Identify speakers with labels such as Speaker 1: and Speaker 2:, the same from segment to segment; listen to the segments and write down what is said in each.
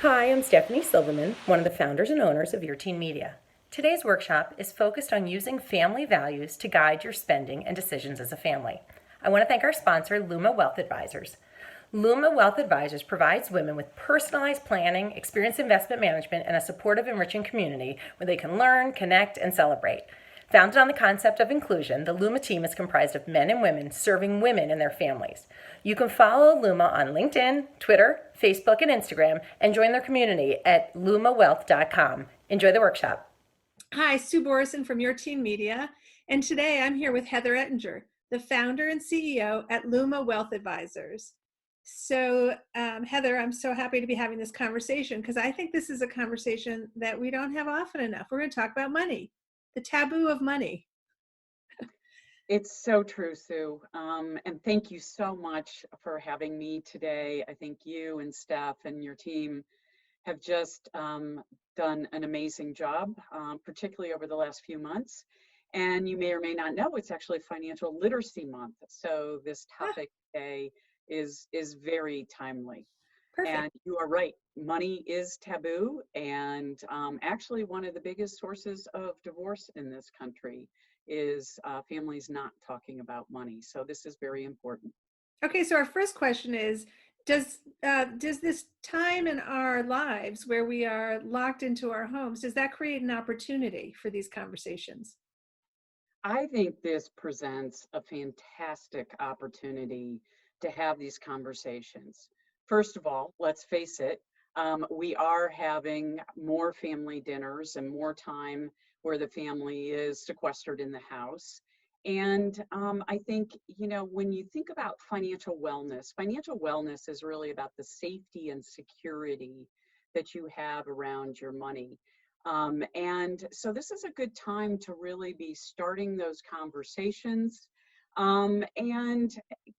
Speaker 1: Hi, I'm Stephanie Silverman, one of the founders and owners of Your Teen Media. Today's workshop is focused on using family values to guide your spending and decisions as a family. I want to thank our sponsor, Luma Wealth Advisors. Luma Wealth Advisors provides women with personalized planning, experienced investment management, and a supportive, enriching community where they can learn, connect, and celebrate. Founded on the concept of inclusion, the Luma team is comprised of men and women serving women and their families. You can follow Luma on LinkedIn, Twitter, Facebook, and Instagram, and join their community at lumawealth.com. Enjoy the workshop.
Speaker 2: Hi, Sue Borison from Your Teen Media, and today I'm here with Heather Ettinger, the founder and CEO at Luma Wealth Advisors. So, Heather, I'm so happy to be having this conversation because I think this is a conversation that we don't have often enough. We're going to talk about money, the taboo of money.
Speaker 3: It's so true, Sue. And thank you so much for having me today. I think you and Steph and your team have just done an amazing job, particularly over the last few months. And you may or may not know, it's actually Financial Literacy Month. So this
Speaker 2: Ah,
Speaker 3: topic today is very timely.
Speaker 2: perfect.
Speaker 3: And you are right, money is taboo, and actually one of the biggest sources of divorce in this country is families not talking about money. So this is very important.
Speaker 2: Okay, so our first question is, does this time in our lives where we are locked into our homes, does that create an opportunity for these conversations?
Speaker 3: I think this presents a fantastic opportunity to have these conversations. First of all, let's face it, we are having more family dinners and more time where the family is sequestered in the house. And I think, when you think about financial wellness is really about the safety and security that you have around your money. And so this is a good time to really be starting those conversations and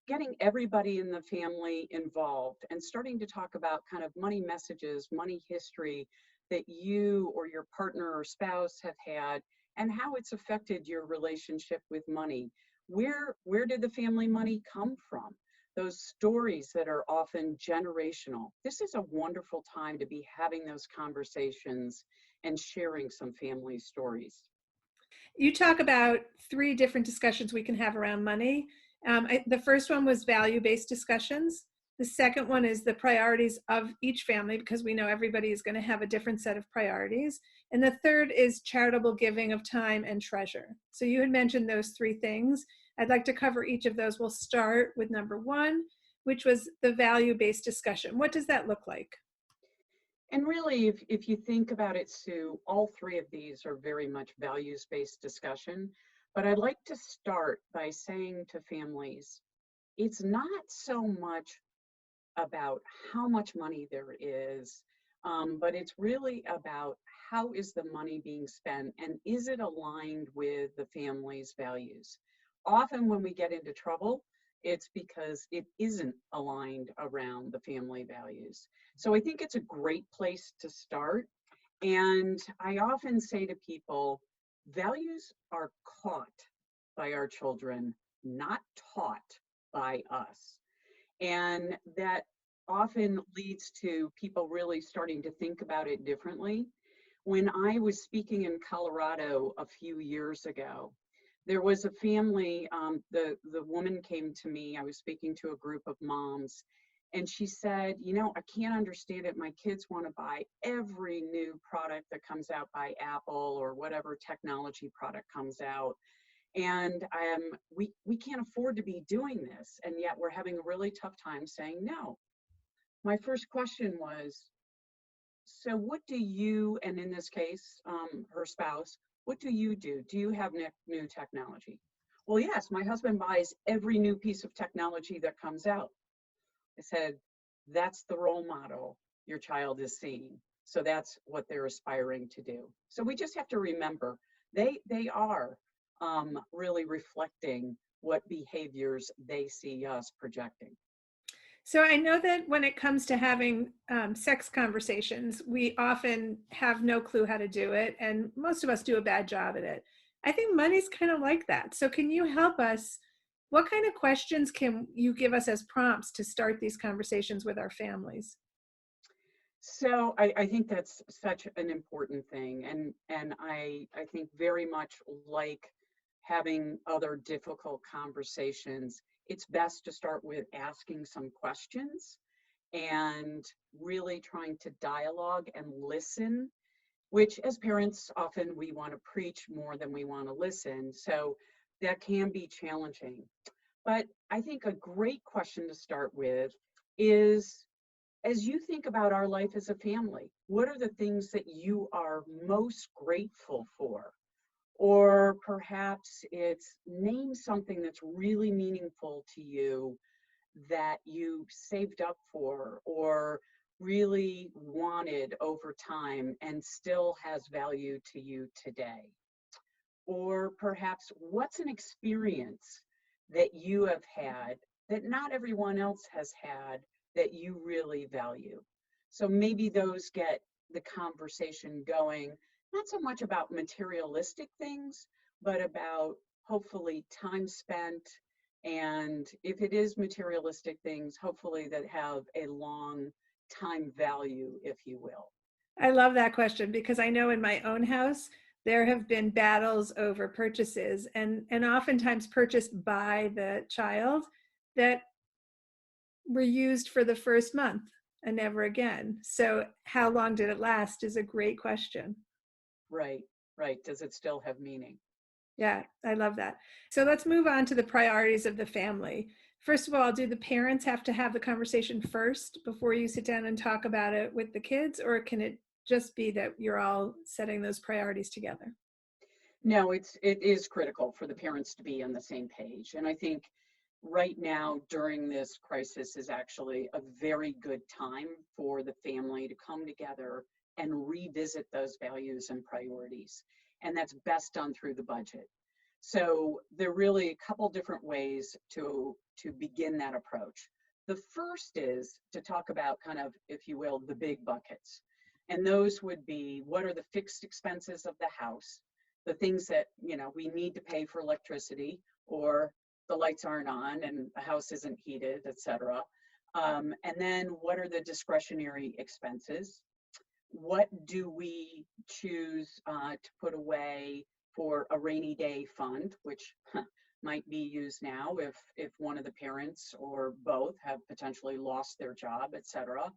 Speaker 3: getting everybody in the family involved and starting to talk about kind of money messages, money history that you or your partner or spouse have had and how it's affected your relationship with money. Where did the family money come from? Those stories that are often generational. This is a wonderful time to be having those conversations and sharing some family stories.
Speaker 2: You talk about three different discussions we can have around money. The first one was value-based discussions. The second one is the priorities of each family, because we know everybody is going to have a different set of priorities. And the third is charitable giving of time and treasure. So you had mentioned those three things. I'd like to cover each of those. We'll start with number one, which was the value-based discussion. What does that look like?
Speaker 3: And really, if you think about it, Sue, all three of these are very much values-based discussion. But I'd like to start by saying to families, it's not so much about how much money there is, but it's really about how is the money being spent and is it aligned with the family's values. Often when we get into trouble, it's because it isn't aligned around the family values. So I think it's a great place to start. And I often say to people, values are caught by our children, not taught by us. And that often leads to people really starting to think about it differently. When I was speaking in Colorado a few years ago, there was a family, the woman came to me, I was speaking to a group of moms, and she said, I can't understand it. My kids want to buy every new product that comes out by Apple or whatever technology product comes out. And we can't afford to be doing this. And yet we're having a really tough time saying no. My first question was, so what do you, and in this case, her spouse, what do you do? Do you have new technology? Well, yes, my husband buys every new piece of technology that comes out. I said, that's the role model your child is seeing. So that's what they're aspiring to do. So we just have to remember they are really reflecting what behaviors they see us projecting.
Speaker 2: So I know that when it comes to having sex conversations, we often have no clue how to do it, and most of us do a bad job at it. I think money's kind of like that. So can you help us? What kind of questions can you give us as prompts to start these conversations with our families?
Speaker 3: So I think that's such an important thing. And I think very much like having other difficult conversations, it's best to start with asking some questions and really trying to dialogue and listen, which as parents, often we want to preach more than we want to listen. So that can be challenging. But I think a great question to start with is, as you think about our life as a family, what are the things that you are most grateful for? Or perhaps it's name something that's really meaningful to you that you saved up for or really wanted over time and still has value to you today. Or perhaps what's an experience that you have had that not everyone else has had that you really value. So maybe those get the conversation going, not so much about materialistic things, but about hopefully time spent. And if it is materialistic things, hopefully that have a long time value, if you will.
Speaker 2: I love that question because I know in my own house, there have been battles over purchases and oftentimes purchased by the child that were used for the first month and never again. So how long did it last is a great question.
Speaker 3: Right, right. Does it still have meaning?
Speaker 2: Yeah, I love that. So let's move on to the priorities of the family. First of all, do the parents have to have the conversation first before you sit down and talk about it with the kids, or can it just be that you're all setting those priorities together?
Speaker 3: No, it is critical for the parents to be on the same page. And I think right now during this crisis is actually a very good time for the family to come together and revisit those values and priorities. And that's best done through the budget. So there are really a couple different ways to begin that approach. The first is to talk about kind of, if you will, the big buckets. And those would be, what are the fixed expenses of the house? The things that, we need to pay for electricity, or the lights aren't on and the house isn't heated, etc. And then what are the discretionary expenses? What do we choose to put away for a rainy day fund, which might be used now if one of the parents or both have potentially lost their job, etc.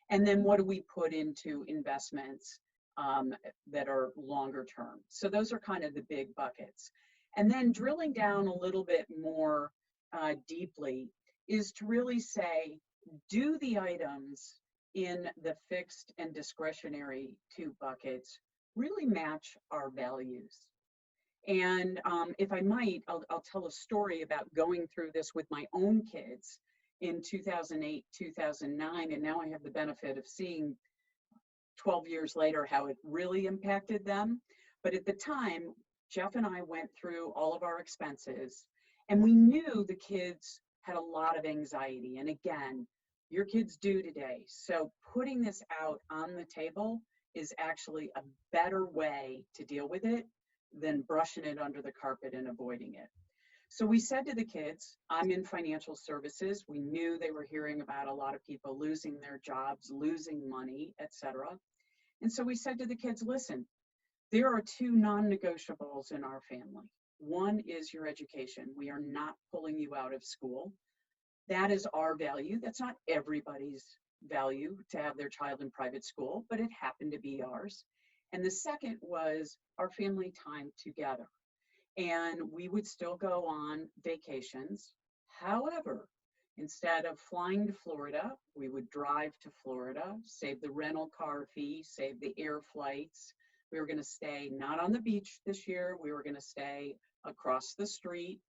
Speaker 3: And then what do we put into investments that are longer term? So those are kind of the big buckets. And then drilling down a little bit more deeply is to really say, do the items in the fixed and discretionary two buckets really match our values? And if I might, I'll tell a story about going through this with my own kids in 2008, 2009, and now I have the benefit of seeing 12 years later how it really impacted them. But at the time, Jeff and I went through all of our expenses, and we knew the kids had a lot of anxiety. And again, your kids do today. So putting this out on the table is actually a better way to deal with it than brushing it under the carpet and avoiding it. So we said to the kids, I'm in financial services. We knew they were hearing about a lot of people losing their jobs, losing money, etc. And so we said to the kids, listen, there are two non-negotiables in our family. One is your education. We are not pulling you out of school. That is our value. That's not everybody's value to have their child in private school, but it happened to be ours. And the second was our family time together. And we would still go on vacations. However, instead of flying to Florida, we would drive to Florida, save the rental car fee, save the air flights. We were going to stay not on the beach this year. We were going to stay across the street,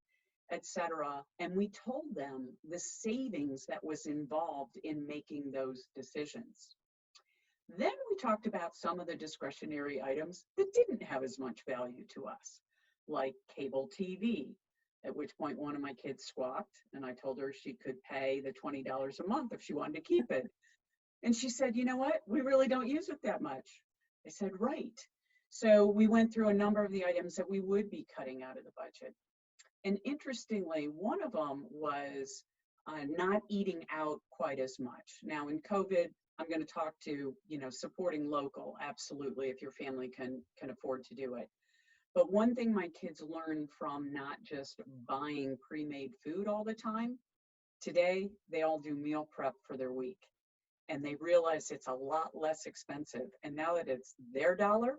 Speaker 3: etc. And we told them the savings that was involved in making those decisions. Then we talked about some of the discretionary items that didn't have as much value to us, like cable TV, at which point one of my kids squawked, and I told her she could pay the $20 a month if she wanted to keep it. And she said, you know what? We really don't use it that much. I said, right. So we went through a number of the items that we would be cutting out of the budget. And interestingly, one of them was not eating out quite as much. Now in COVID, I'm going to talk to, supporting local, absolutely, if your family can afford to do it. But one thing my kids learn from not just buying pre-made food all the time, today they all do meal prep for their week. And they realize it's a lot less expensive. And now that it's their dollar,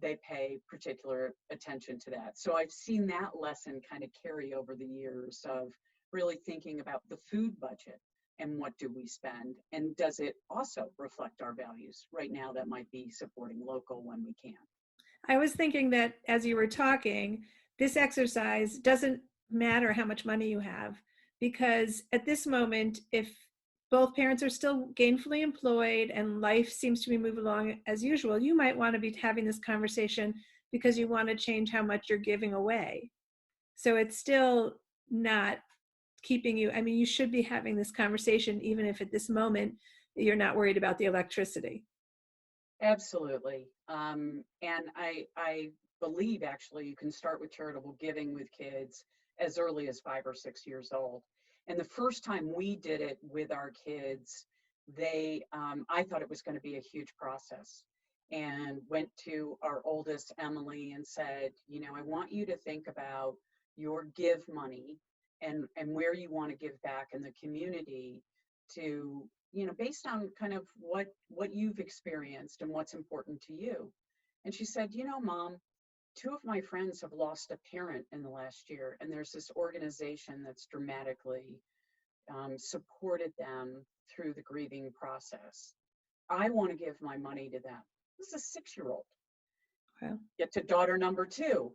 Speaker 3: they pay particular attention to that. So I've seen that lesson kind of carry over the years of really thinking about the food budget and what do we spend, and does it also reflect our values? Right now, that might be supporting local when we can.
Speaker 2: I was thinking that as you were talking, this exercise doesn't matter how much money you have, because at this moment, if both parents are still gainfully employed and life seems to be moving along as usual, you might want to be having this conversation because you want to change how much you're giving away. So it's still not keeping you, I mean, you should be having this conversation even if at this moment you're not worried about the electricity.
Speaker 3: Absolutely. And I believe actually you can start with charitable giving with kids as early as 5 or 6 years old. And the first time we did it with our kids, I thought it was going to be a huge process, and went to our oldest, Emily, and said, I want you to think about your give money and where you want to give back in the community to, based on kind of what you've experienced and what's important to you. And she said, Mom, two of my friends have lost a parent in the last year, and there's this organization that's dramatically supported them through the grieving process. I want to give my money to them. This is a 6-year-old.
Speaker 2: Wow.
Speaker 3: Get to daughter number two.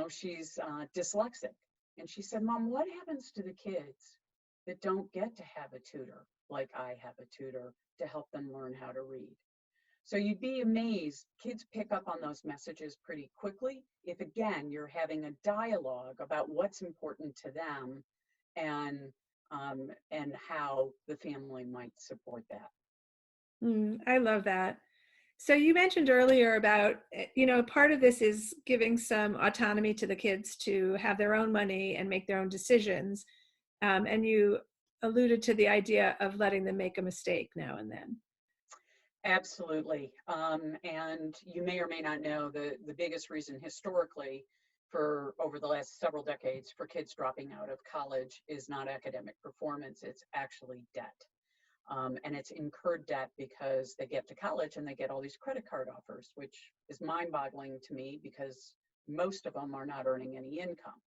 Speaker 3: She's dyslexic. And she said, Mom, what happens to the kids that don't get to have a tutor like I have a tutor to help them learn how to read? So you'd be amazed. Kids pick up on those messages pretty quickly if, again, you're having a dialogue about what's important to them and how the family might support that.
Speaker 2: I love that. So you mentioned earlier about, part of this is giving some autonomy to the kids to have their own money and make their own decisions. And you alluded to the idea of letting them make a mistake now and then.
Speaker 3: Absolutely. And you may or may not know the biggest reason historically for over the last several decades for kids dropping out of college is not academic performance, it's actually debt. And it's incurred debt because they get to college and they get all these credit card offers, which is mind-boggling to me because most of them are not earning any income.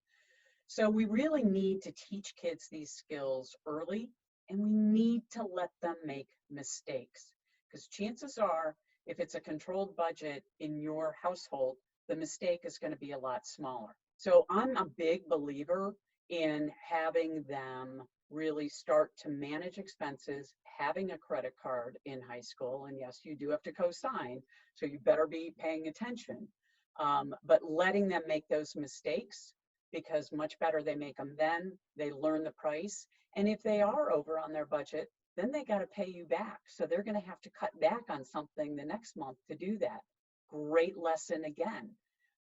Speaker 3: So we really need to teach kids these skills early, and we need to let them make mistakes, because chances are, if it's a controlled budget in your household, the mistake is going to be a lot smaller. So I'm a big believer in having them really start to manage expenses, having a credit card in high school. And yes, you do have to co-sign, so you better be paying attention. But letting them make those mistakes, because much better they make them then, they learn the price. And if they are over on their budget, then they got to pay you back. So they're going to have to cut back on something the next month to do that. Great lesson again.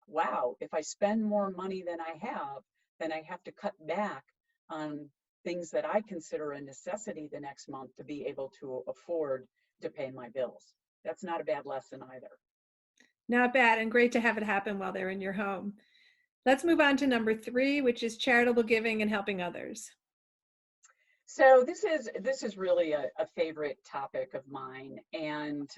Speaker 3: Wow, if I spend more money than I have, then I have to cut back on things that I consider a necessity the next month to be able to afford to pay my bills. That's not a bad lesson either.
Speaker 2: Not bad, and great to have it happen while they're in your home. Let's move on to number 3, which is charitable giving and helping others.
Speaker 3: So this is really a favorite topic of mine, and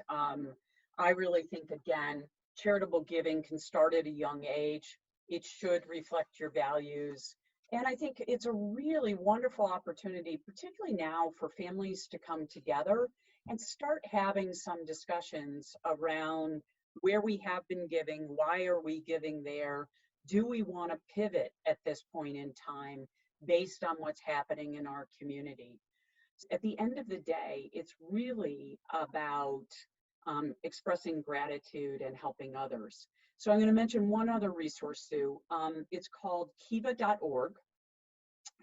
Speaker 3: I really think, again, charitable giving can start at a young age. It should reflect your values, and I think it's a really wonderful opportunity, particularly now, for families to come together and start having some discussions around where we have been giving, why are we giving there, do we want to pivot at this point in time based on what's happening in our community. At the end of the day, it's really about expressing gratitude and helping others. So I'm going to mention one other resource, Sue. It's called kiva.org.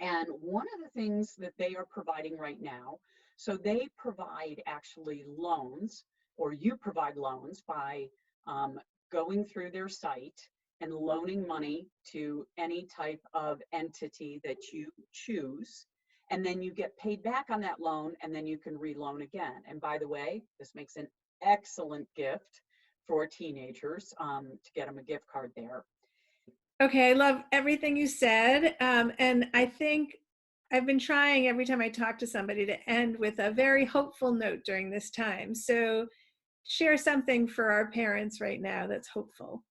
Speaker 3: And one of the things that they are providing right now, so they provide actually loans, or you provide loans by going through their site and loaning money to any type of entity that you choose. and then you get paid back on that loan, and then you can reloan again. And by the way, this makes an excellent gift for teenagers, to get them a gift card there.
Speaker 2: Okay, I love everything you said. And I think I've been trying every time I talk to somebody to end with a very hopeful note during this time. So share something for our parents right now that's hopeful.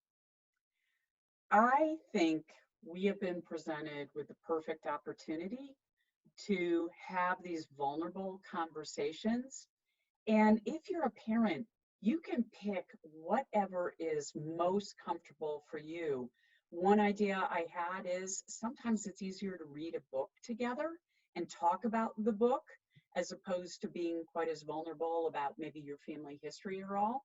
Speaker 3: I think we have been presented with the perfect opportunity to have these vulnerable conversations. And if you're a parent, you can pick whatever is most comfortable for you. One idea I had is sometimes it's easier to read a book together and talk about the book as opposed to being quite as vulnerable about maybe your family history or all.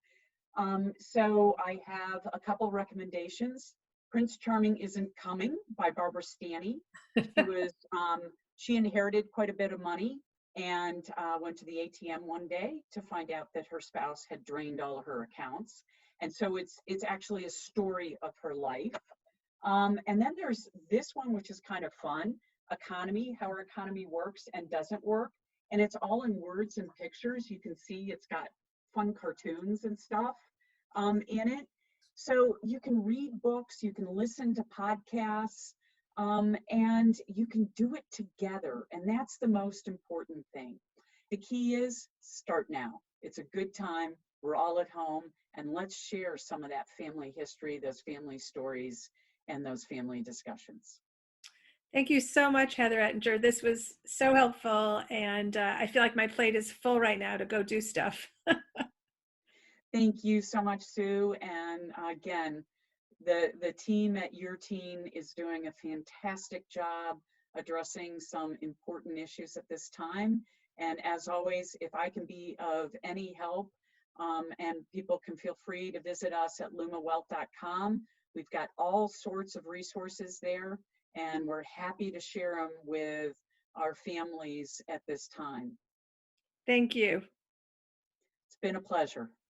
Speaker 3: So I have a couple recommendations. Prince Charming Isn't Coming by Barbara Stanny. She inherited quite a bit of money and went to the ATM one day to find out that her spouse had drained all of her accounts. And so it's actually a story of her life. And then there's this one, which is kind of fun, Economy, How Our Economy Works and Doesn't Work. And it's all in words and pictures. You can see it's got fun cartoons and stuff in it. So you can read books, you can listen to podcasts, and you can do it together. And that's the most important thing. The key is start now. It's a good time. We're all at home, and let's share some of that family history, those family stories, and those family discussions.
Speaker 2: Thank you so much, Heather Ettinger. This was so helpful. And I feel like my plate is full right now to go do stuff.
Speaker 3: Thank you so much, Sue. And again, the team at Your Teen is doing a fantastic job addressing some important issues at this time. And as always, if I can be of any help, and people can feel free to visit us at lumawealth.com. We've got all sorts of resources there, and we're happy to share them with our families at this time.
Speaker 2: Thank you.
Speaker 3: It's been a pleasure.